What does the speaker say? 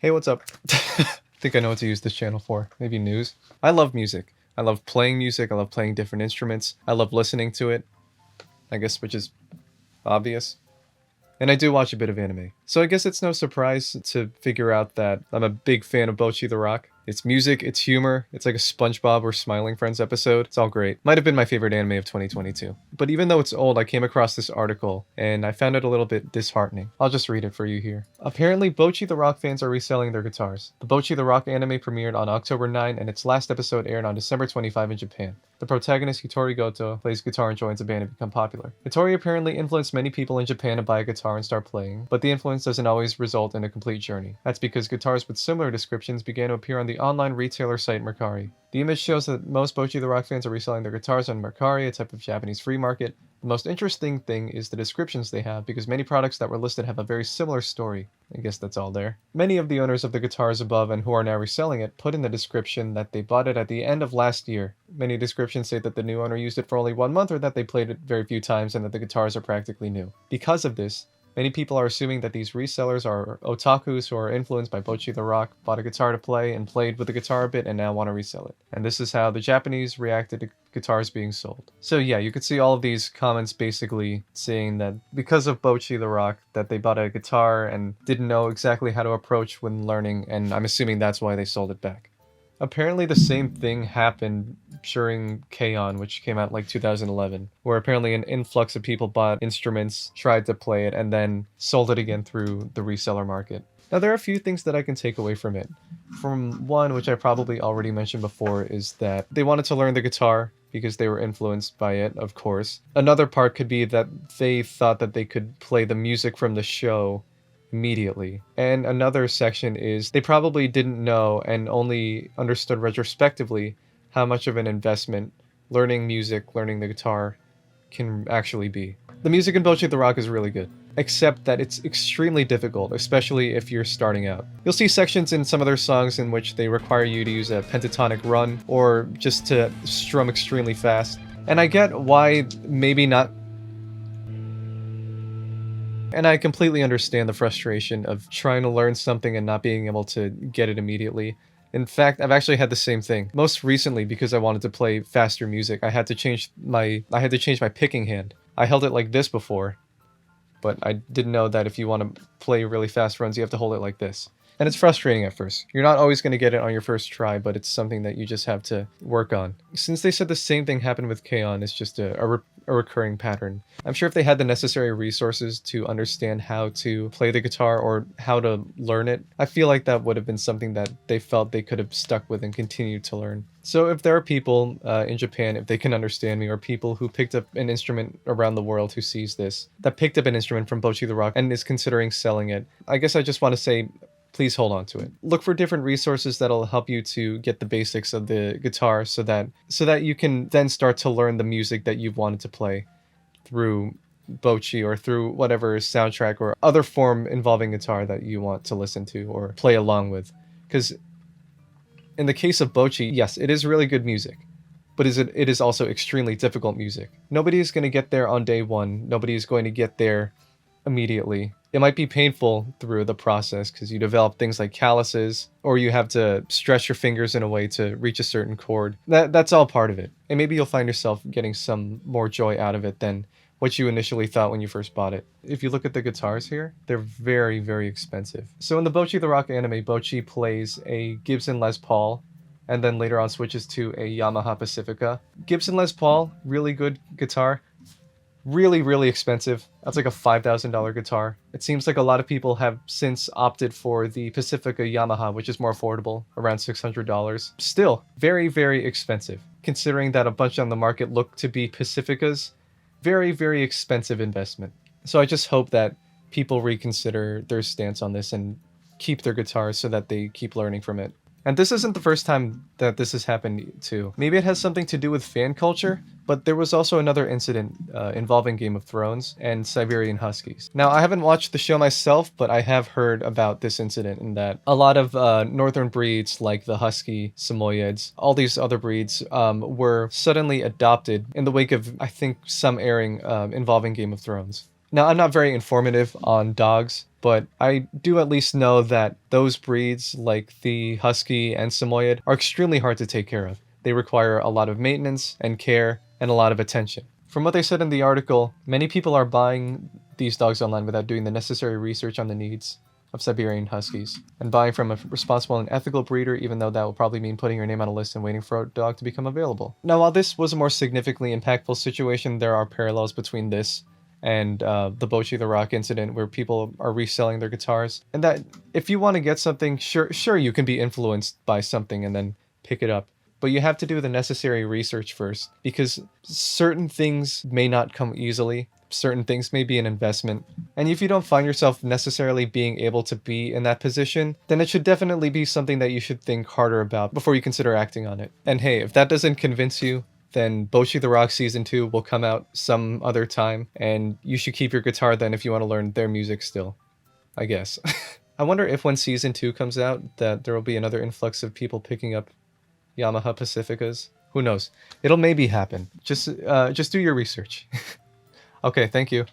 Hey, what's up? Think I know what to use this channel for. Maybe news? I love music. I love playing music. I love playing different instruments. I love listening to it. I guess, which is obvious. And I do watch a bit of anime. So I guess it's no surprise to figure out that I'm a big fan of Bocchi the Rock. It's music, it's humor, it's like a SpongeBob or Smiling Friends episode. It's all great. Might have been my favorite anime of 2022. But even though it's old, I came across this article and I found it a little bit disheartening. I'll just read it for you here. Apparently, Bocchi the Rock fans are reselling their guitars. The Bocchi the Rock anime premiered on October 9 and its last episode aired on December 25 in Japan. The protagonist Hitori Goto plays guitar and joins a band to become popular. Hitori apparently influenced many people in Japan to buy a guitar and start playing, but the influence doesn't always result in a complete journey. That's because guitars with similar descriptions began to appear on the online retailer site Mercari. The image shows that most Bocchi the Rock fans are reselling their guitars on Mercari, a type of Japanese free market. The most interesting thing is the descriptions they have, because many products that were listed have a very similar story. I guess that's all there. Many of the owners of the guitars above and who are now reselling it put in the description that they bought it at the end of last year. Many descriptions say that the new owner used it for only 1 month or that they played it very few times and that the guitars are practically new. Because of this, many people are assuming that these resellers are otakus who are influenced by Bocchi the Rock, bought a guitar to play and played with the guitar a bit and now want to resell it. And this is how the Japanese reacted to guitars being sold. So yeah, you could see all of these comments basically saying that because of Bocchi the Rock, that they bought a guitar and didn't know exactly how to approach when learning, and I'm assuming that's why they sold it back. Apparently the same thing happened during K-On!, which came out like 2011, where apparently an influx of people bought instruments, tried to play it, and then sold it again through the reseller market. Now there are a few things that I can take away from it. From one, which I probably already mentioned before, is that they wanted to learn the guitar because they were influenced by it, of course. Another part could be that they thought that they could play the music from the show immediately. And another section is they probably didn't know and only understood retrospectively how much of an investment learning music, learning the guitar can actually be. The music in Bocchi the Rock is really good, except that it's extremely difficult, especially if you're starting out. You'll see sections in some of their songs in which they require you to use a pentatonic run or just to strum extremely fast. And I get why maybe not. And I completely understand the frustration of trying to learn something and not being able to get it immediately. In fact, I've actually had the same thing. Most recently, because I wanted to play faster music, I had to change my picking hand. I held it like this before, but I didn't know that if you want to play really fast runs, you have to hold it like this. And it's frustrating at first. You're not always going to get it on your first try, but it's something that you just have to work on. Since they said the same thing happened with K-On!, it's just a recurring pattern. I'm sure if they had the necessary resources to understand how to play the guitar or how to learn it, I feel like that would have been something that they felt they could have stuck with and continued to learn. So if there are people in Japan, if they can understand me, or people who picked up an instrument around the world who sees this, that picked up an instrument from Bocchi the Rock and is considering selling it, I guess I just want to say, please hold on to it. Look for different resources that'll help you to get the basics of the guitar so that you can then start to learn the music that you've wanted to play through Bocchi or through whatever soundtrack or other form involving guitar that you want to listen to or play along with. Because in the case of Bocchi, yes, it is really good music, but it is also extremely difficult music. Nobody is going to get there on day one. Nobody is going to get there immediately. It might be painful through the process because you develop things like calluses, or you have to stretch your fingers in a way to reach a certain chord. That's all part of it. And maybe you'll find yourself getting some more joy out of it than what you initially thought when you first bought it. If you look at the guitars here, they're very, very expensive. So in the Bocchi the Rock anime, Bocchi plays a Gibson Les Paul, and then later on switches to a Yamaha Pacifica. Gibson Les Paul, really good guitar. Really, really expensive. That's like a $5,000 guitar. It seems like a lot of people have since opted for the Pacifica Yamaha, which is more affordable, around $600. Still, very, very expensive. Considering that a bunch on the market look to be Pacificas, very, very expensive investment. So I just hope that people reconsider their stance on this and keep their guitars so that they keep learning from it. And this isn't the first time that this has happened too. Maybe it has something to do with fan culture, but there was also another incident involving Game of Thrones and Siberian Huskies. Now, I haven't watched the show myself, but I have heard about this incident in that a lot of northern breeds like the Husky, Samoyeds, all these other breeds were suddenly adopted in the wake of, I think, some airing involving Game of Thrones. Now, I'm not very informative on dogs, but I do at least know that those breeds, like the Husky and Samoyed, are extremely hard to take care of. They require a lot of maintenance and care and a lot of attention. From what they said in the article, many people are buying these dogs online without doing the necessary research on the needs of Siberian Huskies, and buying from a responsible and ethical breeder, even though that will probably mean putting your name on a list and waiting for a dog to become available. Now, while this was a more significantly impactful situation, there are parallels between this and the Bocchi the Rock incident, where people are reselling their guitars. And that if you want to get something, sure you can be influenced by something and then pick it up. But you have to do the necessary research first, because certain things may not come easily. Certain things may be an investment. And if you don't find yourself necessarily being able to be in that position, then it should definitely be something that you should think harder about before you consider acting on it. And hey, if that doesn't convince you, then Bocchi the Rock Season 2 will come out some other time, and you should keep your guitar then if you want to learn their music still, I guess. I wonder if when Season 2 comes out that there will be another influx of people picking up Yamaha Pacificas. Who knows? It'll maybe happen. Just do your research. Okay, thank you.